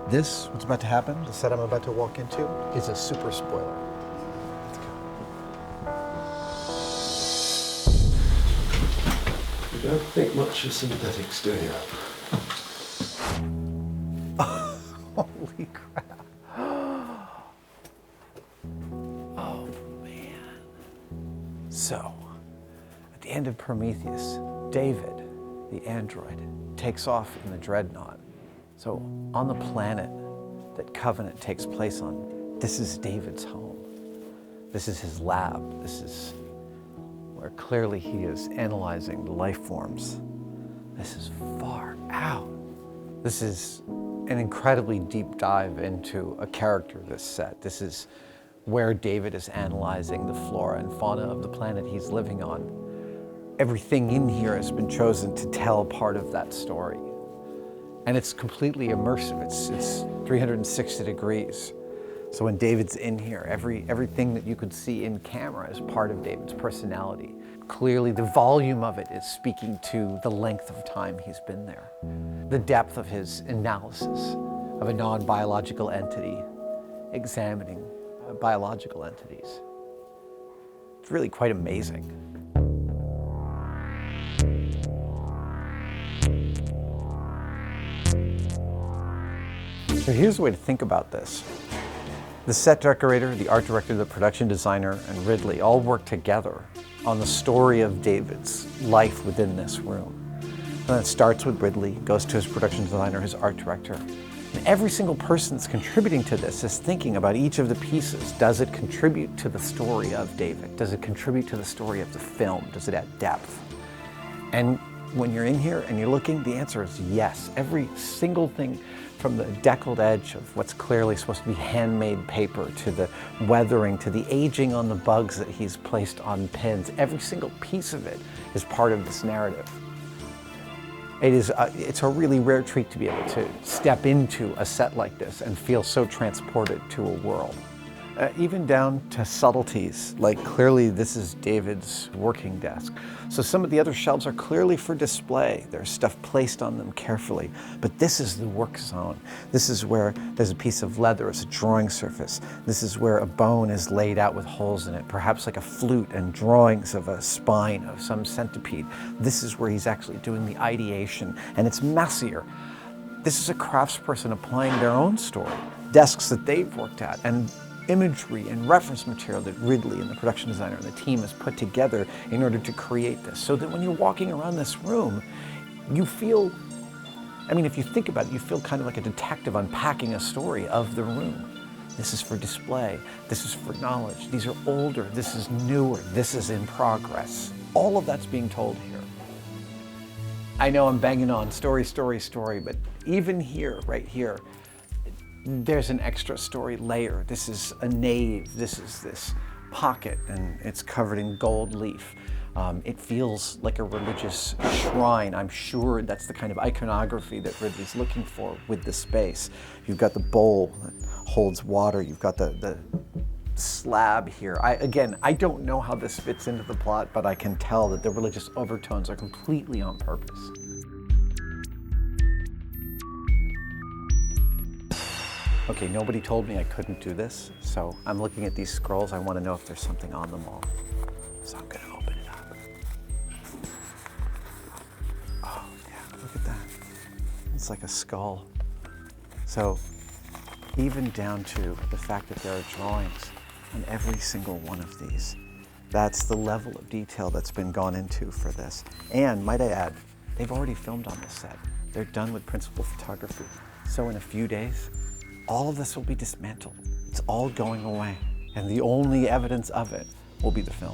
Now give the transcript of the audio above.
This, what's about to happen, the set I'm about to walk into, is a super spoiler. Let's go. You don't think much of synthetics, do you? Holy crap. Oh, man. So, at the end of Prometheus, David, the android, takes off in the Dreadnought. So, on the planet that Covenant takes place on, this is David's home. This is his lab. This is where clearly he is analyzing the life forms. This is far out. This is an incredibly deep dive into a character, this set. This is where David is analyzing the flora and fauna of the planet he's living on. Everything in here has been chosen to tell part of that story. And it's completely immersive. It's 360 degrees. So when David's in here, everything that you could see in camera is part of David's personality. Clearly, the volume of it is speaking to the length of time he's been there. The depth of his analysis of a non-biological entity, examining biological entities. It's really quite amazing. So here's the way to think about this. The set decorator, the art director, the production designer, and Ridley all work together on the story of David's life within this room. And it starts with Ridley, goes to his production designer, his art director. And every single person that's contributing to this is thinking about each of the pieces. Does it contribute to the story of David? Does it contribute to the story of the film? Does it add depth? And when you're in here and you're looking, the answer is yes. Every single thing, from the deckled edge of what's clearly supposed to be handmade paper, to the weathering, to the aging on the bugs that he's placed on pins, every single piece of it is part of this narrative. It's a really rare treat to be able to step into a set like this and feel so transported to a world. Even down to subtleties, like clearly this is David's working desk. So some of the other shelves are clearly for display. There's stuff placed on them carefully, but this is the work zone. This is where there's a piece of leather as a drawing surface. This is where a bone is laid out with holes in it, perhaps like a flute and drawings of a spine of some centipede. This is where he's actually doing the ideation, and it's messier. This is a craftsperson applying their own story, desks that they've worked at, and imagery and reference material that Ridley and the production designer and the team has put together in order to create this, so that when you're walking around this room, you feel, I mean, if you think about it, you feel kind of like a detective unpacking a story of the room. This is for display. This is for knowledge. These are older. This is newer. This is in progress. All of that's being told here. I know I'm banging on story, story, story, but even here, right here, there's an extra story layer. This is a nave. This is this pocket, and it's covered in gold leaf. It feels like a religious shrine. I'm sure that's the kind of iconography that Ridley's looking for with the space. You've got the bowl that holds water. You've got the slab here. Again, I don't know how this fits into the plot, but I can tell that the religious overtones are completely on purpose. Okay, nobody told me I couldn't do this, so I'm looking at these scrolls. I want to know if there's something on them all. So I'm going to open it up. Oh, yeah, look at that. It's like a skull. So even down to the fact that there are drawings on every single one of these, that's the level of detail that's been gone into for this. And might I add, they've already filmed on this set. They're done with principal photography. So in a few days, all of this will be dismantled. It's all going away. And the only evidence of it will be the film.